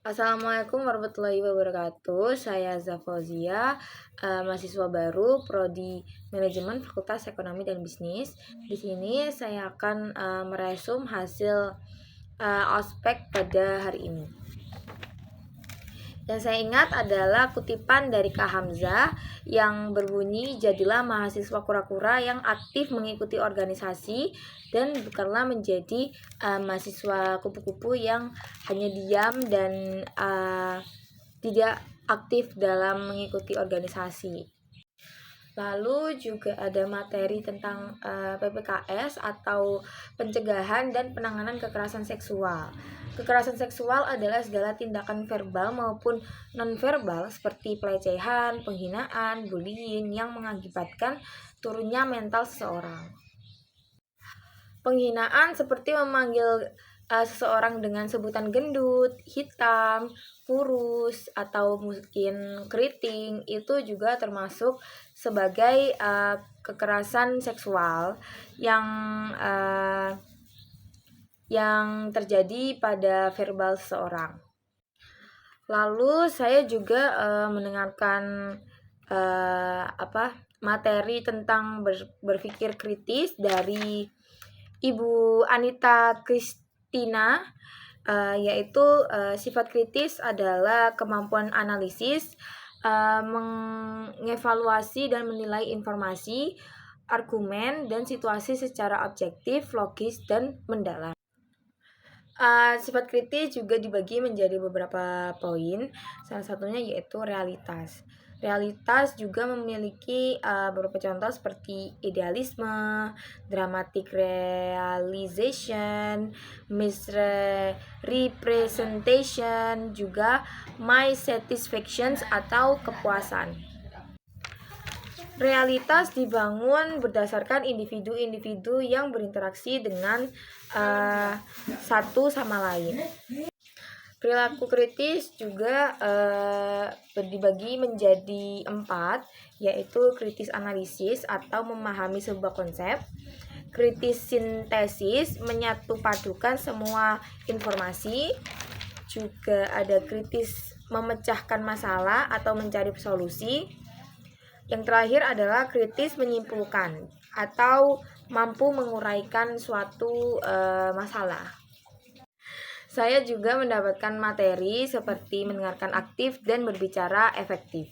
Assalamualaikum warahmatullahi wabarakatuh. Saya Zafauzia, mahasiswa baru Prodi Manajemen Fakultas Ekonomi dan Bisnis. Di sini saya akan meresum hasil ospek pada hari ini. Yang saya ingat adalah kutipan dari Kak Hamzah yang berbunyi, "Jadilah mahasiswa kura-kura yang aktif mengikuti organisasi dan bukanlah menjadi mahasiswa kupu-kupu yang hanya diam dan tidak aktif dalam mengikuti organisasi." Lalu juga ada materi tentang PPKS atau pencegahan dan penanganan kekerasan seksual. Kekerasan seksual adalah segala tindakan verbal maupun nonverbal seperti pelecehan, penghinaan, bullying yang mengakibatkan turunnya mental seseorang. Penghinaan seperti memanggil seseorang dengan sebutan gendut, hitam, kurus, atau mungkin keriting itu juga termasuk sebagai kekerasan seksual yang terjadi pada verbal seseorang. Lalu saya juga mendengarkan materi tentang berpikir kritis dari Ibu Anita Kristina, yaitu sifat kritis adalah kemampuan analisis, mengevaluasi dan menilai informasi, argumen, dan situasi secara objektif, logis, dan mendalam. Sifat kritis juga dibagi menjadi beberapa poin, salah satunya yaitu realitas. Realitas juga memiliki beberapa contoh seperti idealisme, dramatic realization, misrepresentation, juga my satisfactions atau kepuasan. Realitas dibangun berdasarkan individu-individu yang berinteraksi dengan satu sama lain. Perilaku kritis juga dibagi menjadi 4, yaitu kritis analisis atau memahami sebuah konsep, kritis sintesis menyatupadukan semua informasi, juga ada kritis memecahkan masalah atau mencari solusi. Yang terakhir adalah kritis menyimpulkan atau mampu menguraikan suatu masalah. Saya juga mendapatkan materi seperti mendengarkan aktif dan berbicara efektif.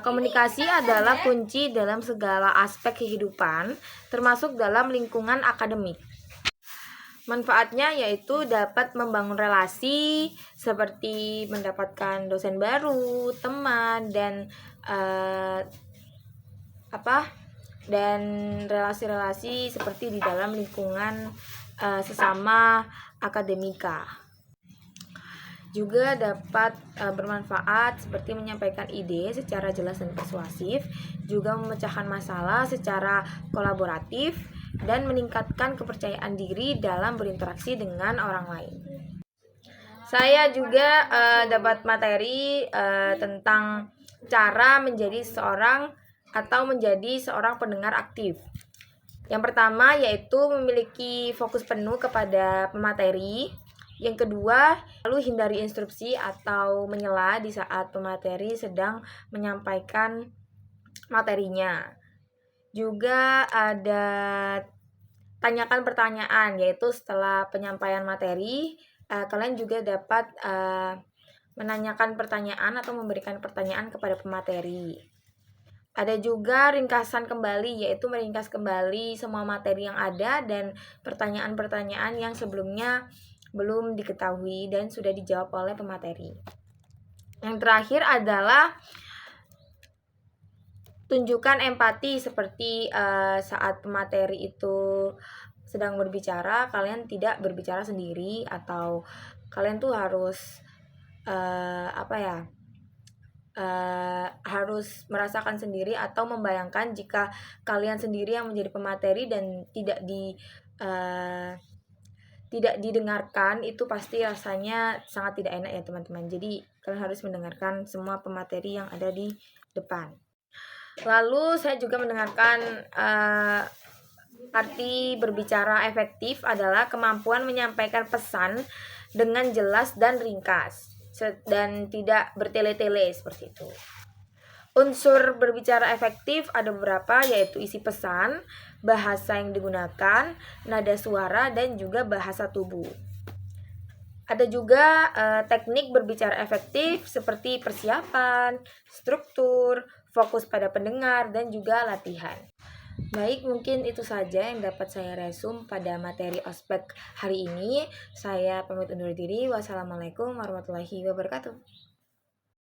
Komunikasi adalah kunci dalam segala aspek kehidupan, termasuk dalam lingkungan akademik. Manfaatnya yaitu dapat membangun relasi, seperti mendapatkan dosen baru, teman, dan relasi-relasi seperti di dalam lingkungan sesama akademika. Juga dapat bermanfaat seperti menyampaikan ide secara jelas dan persuasif, juga memecahkan masalah secara kolaboratif, dan meningkatkan kepercayaan diri dalam berinteraksi dengan orang lain. Saya juga dapat materi tentang cara menjadi seorang pendengar aktif. Yang pertama yaitu memiliki fokus penuh kepada pemateri. Yang kedua, lalu hindari instruksi atau menyela di saat pemateri sedang menyampaikan materinya. Juga ada tanyakan pertanyaan, yaitu setelah penyampaian materi, kalian juga dapat menanyakan pertanyaan atau memberikan pertanyaan kepada pemateri. Ada juga ringkasan kembali, yaitu meringkas kembali semua materi yang ada dan pertanyaan-pertanyaan yang sebelumnya belum diketahui dan sudah dijawab oleh pemateri. Yang terakhir adalah tunjukkan empati, seperti saat pemateri itu sedang berbicara, kalian tidak berbicara sendiri, atau kalian tuh harus harus merasakan sendiri atau membayangkan jika kalian sendiri yang menjadi pemateri dan tidak didengarkan, itu pasti rasanya sangat tidak enak ya teman-teman. Jadi kalian harus mendengarkan semua pemateri yang ada di depan. Lalu saya juga mendengarkan arti berbicara efektif adalah kemampuan menyampaikan pesan dengan jelas dan ringkas dan tidak bertele-tele seperti itu. Unsur berbicara efektif ada beberapa, yaitu isi pesan, bahasa yang digunakan, nada suara, dan juga bahasa tubuh. Ada juga teknik berbicara efektif seperti persiapan, struktur, fokus pada pendengar, dan juga latihan. Baik, mungkin itu saja yang dapat saya resum pada materi ospek hari ini. Saya pamit undur diri. Wassalamualaikum warahmatullahi wabarakatuh.